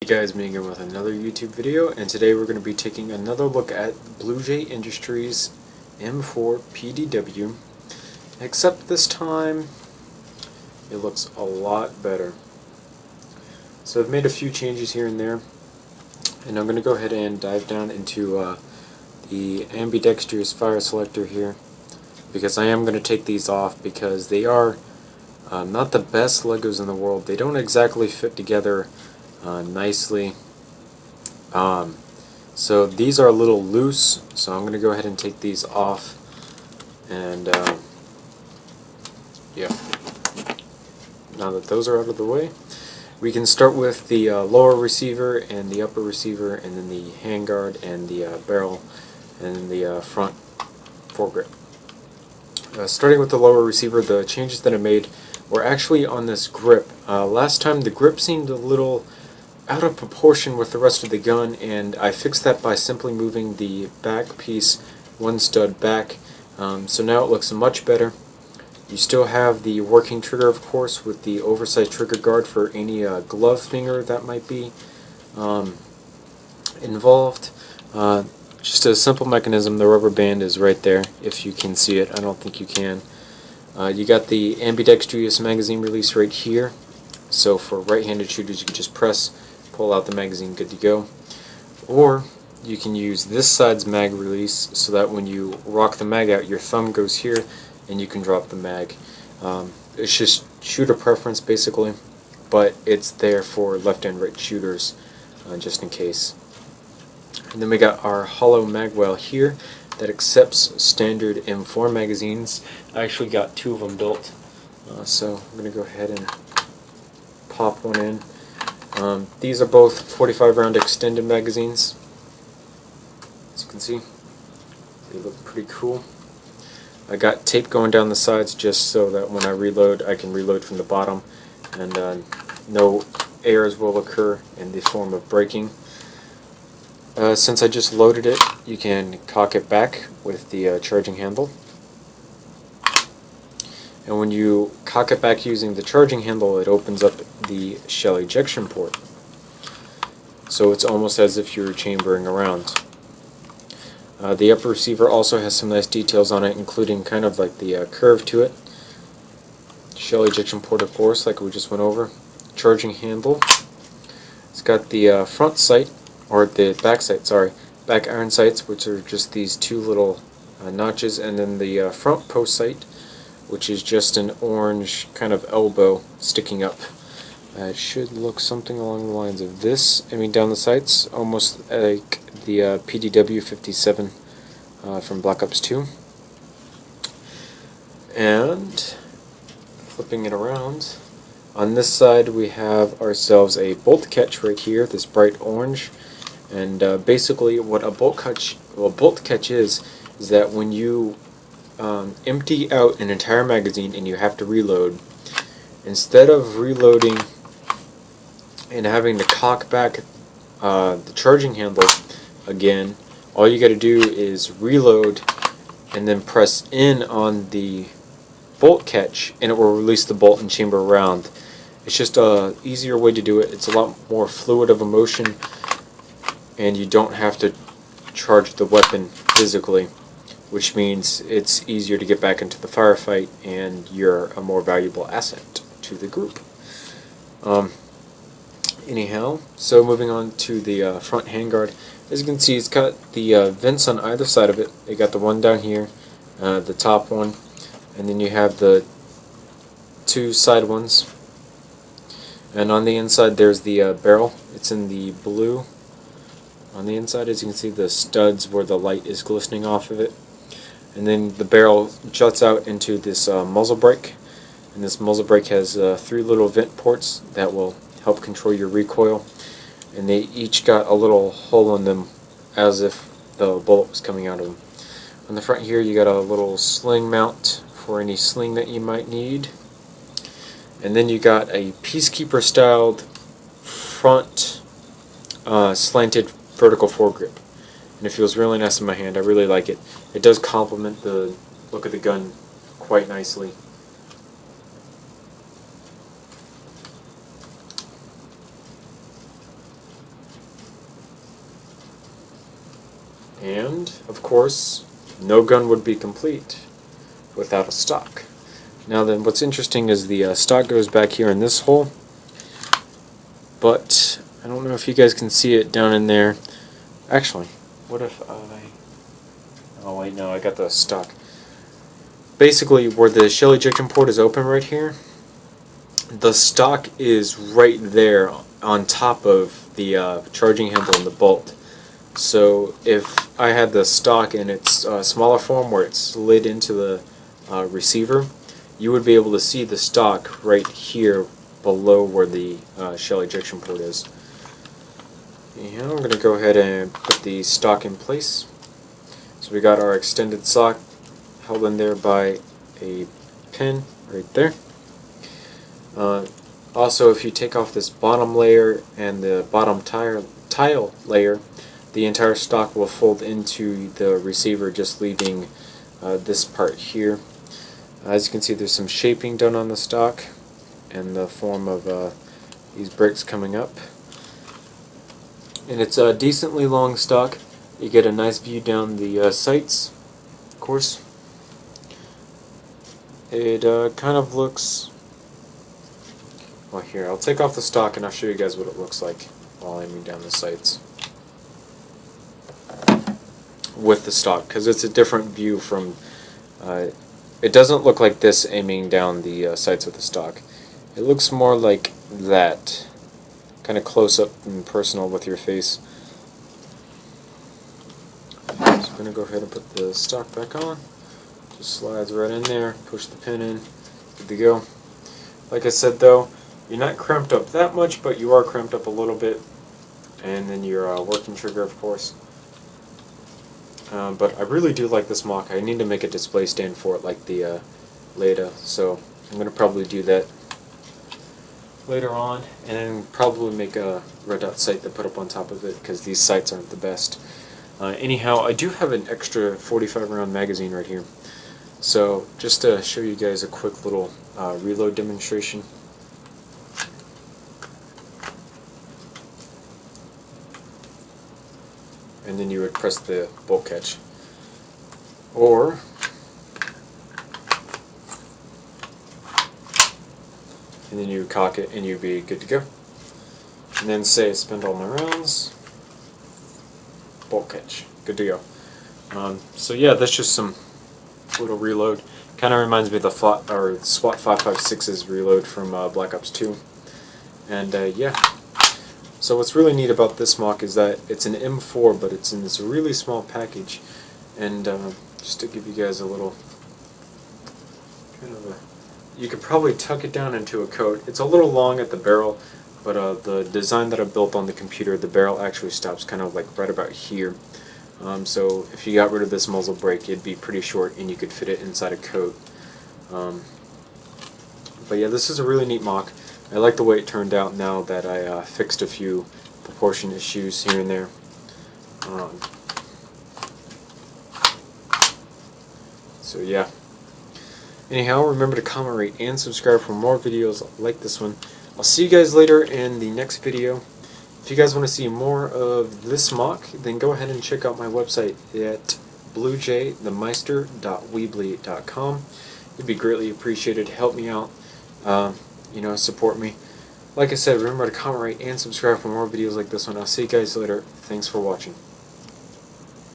Hey guys, me again with another YouTube video, and today we're going to be taking another look at BJI Industries M4 PDW, except this time it looks a lot better. So I've made a few changes here and there, and I'm going to go ahead and dive down into the ambidextrous fire selector here, because I am going to take these off because they are not the best Legos in the world. They don't exactly fit together nicely. So these are a little loose, so I'm going to go ahead and take these off, and yeah, now that those are out of the way, we can start with the lower receiver and the upper receiver, and then the handguard and the barrel and the front foregrip. Starting with the lower receiver, the changes that I made were actually on this grip. Last time the grip seemed a little out of proportion with the rest of the gun, and I fixed that by simply moving the back piece one stud back. So now it looks much better. You still have the working trigger, of course, with the oversized trigger guard for any glove finger that might be involved. Just a simple mechanism. The rubber band is right there, if you can see it. I don't think you can. You got the ambidextrous magazine release right here. So for right-handed shooters, you can just press, pull out the magazine, good to go. Or you can use this side's mag release so that when you rock the mag out, your thumb goes here and you can drop the mag. It's just shooter preference basically, but it's there for left and right shooters just in case. And then we got our hollow mag well here that accepts standard M4 magazines. I actually got two of them built, so I'm going to go ahead and pop one in. These are both 45 round extended magazines. As you can see, they look pretty cool. I got tape going down the sides just so that when I reload, I can reload from the bottom, and no errors will occur in the form of breaking. Since I just loaded it, you can cock it back with the charging handle. And when you cock it back using the charging handle, it opens up the shell ejection port. So it's almost as if you're chambering around. The upper receiver also has some nice details on it, including kind of like the curve to it. Shell ejection port, of course, like we just went over. Charging handle. It's got the front sight, or the back sight, sorry, back iron sights, which are just these two little notches, and then the front post sight, which is just an orange kind of elbow sticking up. It should look something along the lines of this. I mean, down the sights, almost like the PDW 57 from Black Ops 2. And flipping it around, on this side we have ourselves a bolt catch right here, this bright orange. And basically, what a bolt catch is that when you empty out an entire magazine and you have to reload, instead of reloading and having to cock back the charging handle again, all you got to do is reload and then press in on the bolt catch, and it will release the bolt and chamber around. It's just a easier way to do it. It's a lot more fluid of a motion, and you don't have to charge the weapon physically, which means it's easier to get back into the firefight, and you're a more valuable asset to the group. Anyhow, so moving on to the front handguard. As you can see, it's got the vents on either side of it. You got the one down here, the top one, and then you have the two side ones. And on the inside there's the barrel. It's in the blue. On the inside, as you can see, the studs where the light is glistening off of it. And then the barrel juts out into this muzzle brake. And this muzzle brake has three little vent ports that will help control your recoil. And they each got a little hole in them as if the bullet was coming out of them. On the front here, you got a little sling mount for any sling that you might need. And then you got a Peacekeeper styled front slanted vertical foregrip, and it feels really nice in my hand. I really like it. It does complement the look of the gun quite nicely. And, of course, no gun would be complete without a stock. Now then, what's interesting is the stock goes back here in this hole, but I don't know if you guys can see it down in there. Actually, what if I... Oh wait, no, I got the stock. Basically, where the shell ejection port is open right here, the stock is right there on top of the charging handle and the bolt. So if I had the stock in its smaller form where it slid into the receiver, you would be able to see the stock right here below where the shell ejection port is. And I'm going to go ahead and put the stock in place. So we got our extended stock held in there by a pin right there. Also, if you take off this bottom layer and the bottom tile layer, the entire stock will fold into the receiver, just leaving this part here. As you can see, there's some shaping done on the stock in the form of these bricks coming up. And it's a decently long stock. You get a nice view down the sights, of course. It kind of looks... Well, here, I'll take off the stock and I'll show you guys what it looks like while aiming down the sights with the stock, because it's a different view from... it doesn't look like this aiming down the sights with the stock. It looks more like that, kind of close up and personal with your face. So I'm going to go ahead and put the stock back on. Just slides right in there, push the pin in, good to go. Like I said though, you're not cramped up that much, but you are cramped up a little bit. And then your working trigger, of course. But I really do like this MOC. I need to make a display stand for it like the Leda, so I'm going to probably do that later on, and then probably make a red dot sight to put up on top of it, because these sights aren't the best. Anyhow, I do have an extra 45 round magazine right here, so just to show you guys a quick little reload demonstration. And then you would press the bolt catch, or and then you would cock it and you'd be good to go. And then say spend all my rounds, bolt catch, good to go. So yeah, that's just some little reload. Kind of reminds me of the SWAT 556's reload from Black Ops 2. And yeah. So what's really neat about this MOC is that it's an M4, but it's in this really small package. And just to give you guys a little kind of you could probably tuck it down into a coat. It's a little long at the barrel, but the design that I built on the computer, the barrel actually stops kind of like right about here. So if you got rid of this muzzle brake, it'd be pretty short and you could fit it inside a coat. But yeah, this is a really neat MOC. I like the way it turned out now that I fixed a few proportion issues here and there. So yeah. Anyhow, remember to comment, rate, and subscribe for more videos like this one. I'll see you guys later in the next video. If you guys want to see more of this MOC, then go ahead and check out my website at bluejthemeister.weebly.com. It'd be greatly appreciated. Help me out. You know, support me. Like I said, remember to comment, rate, and subscribe for more videos like this one. I'll see you guys later. Thanks for watching.